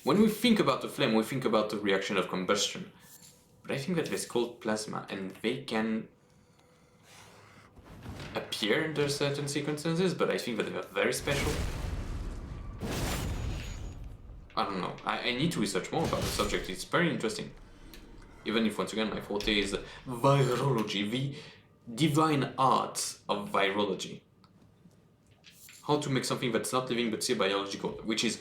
When we think about a flame, we think about the reaction of combustion. But I think that there's cold plasma, and they can appear under certain circumstances, but I think that they are very special. I don't know. I need to research more about the subject. It's very interesting. Even if, once again, my forte is virology, the divine art of virology. How to make something that's not living but still biological, which is,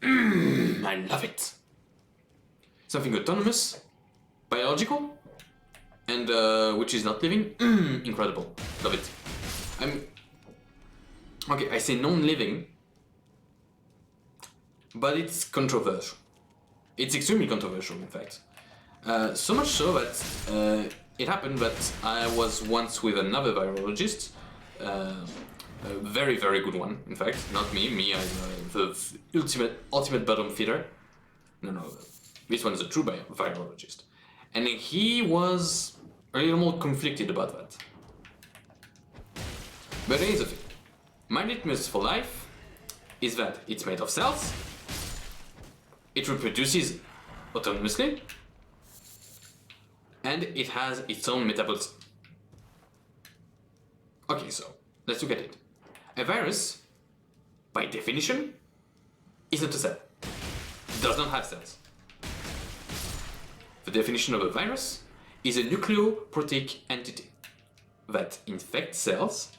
I love it. Something autonomous, biological, and which is not living, incredible, love it. Okay, I say non-living, but it's controversial. It's extremely controversial, in fact. So much so that it happened that I was once with another virologist, a very, very good one, in fact. Not me, I'm the ultimate bottom feeder. No, this one's a true virologist. And he was a little more conflicted about that. But here's the thing. My litmus for life is that it's made of cells, it reproduces autonomously, and it has its own metabolism. Okay, so let's look at it. A virus, by definition, is not a cell. It does not have cells. The definition of a virus is a nucleoprotein entity that infects cells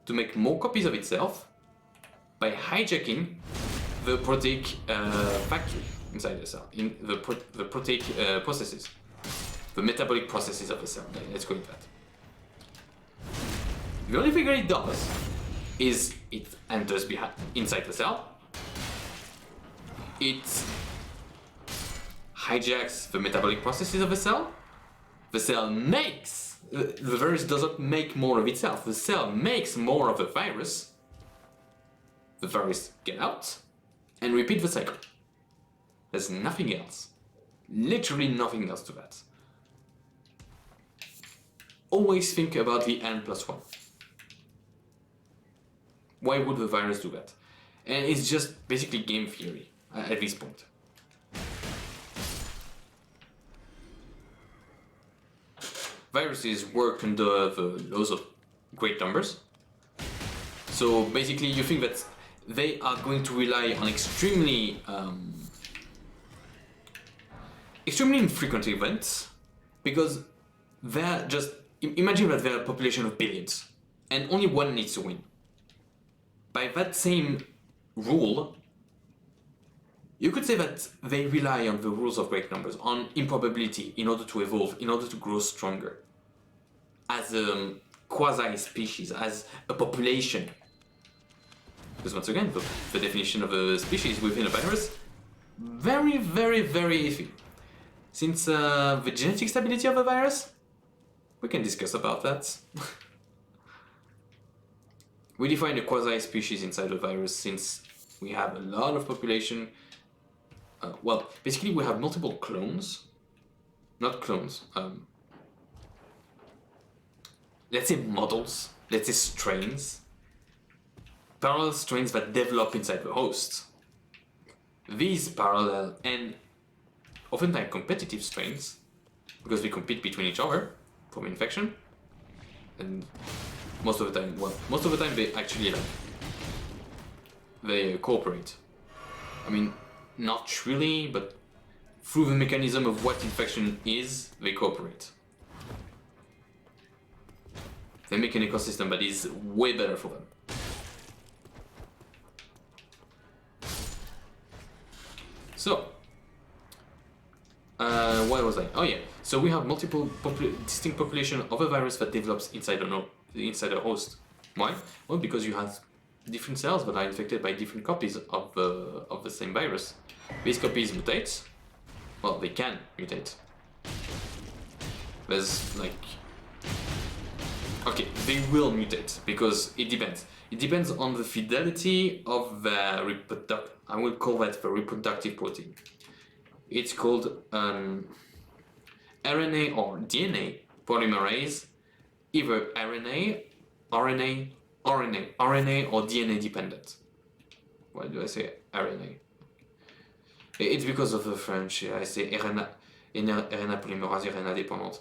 to make more copies of itself by hijacking the protein factory inside the cell, in the protein processes, the metabolic processes of the cell. Let's call it that. The only thing that it does is it enters inside the cell, it hijacks the metabolic processes of the cell makes, the virus doesn't make more of itself, the cell makes more of the virus get out, and repeat the cycle. There's nothing else. Literally nothing else to that. Always think about the n+1. Why would the virus do that? And it's just basically game theory at this point. Viruses work under the laws of great numbers. So basically you think that they are going to rely on extremely infrequent events, because they're just, imagine that they're a population of billions and only one needs to win. By that same rule, you could say that they rely on the rules of great numbers, on improbability, in order to evolve, in order to grow stronger as a quasi-species, as a population. Because once again, the definition of a species within a virus, very, very, very iffy. Since the genetic stability of a virus, we can discuss about that. We define a quasi-species inside a virus since we have a lot of population. Well, basically we have multiple clones. Not clones. Let's say models. Let's say strains. Parallel strains that develop inside the host. These parallel and oftentimes competitive strains, because they compete between each other for infection, and most of the time they actually they cooperate. I mean, not really, but through the mechanism of what infection is, they cooperate. They make an ecosystem that is way better for them. So, where was I? Oh yeah, so we have multiple distinct population of a virus that develops inside a host. Why? Well, because you have different cells that are infected by different copies of the same virus. These copies mutate. Well, they can mutate. There's like... Okay, they will mutate, because it depends. It depends on the fidelity of the I will call that the reproductive protein. It's called RNA or DNA polymerase, either RNA or DNA dependent. Why do I say RNA? It's because of the French. I say RNA polymerase, RNA dépendante.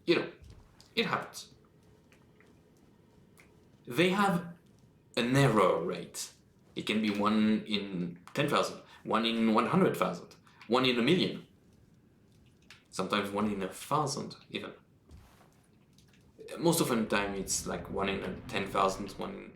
You know, it happens. They have an error rate. It can be 1 in 10,000, 1 in 100,000, 1 in a million, sometimes 1 in 1,000 even. Most of the time it's like 1 in 10,000, 1 in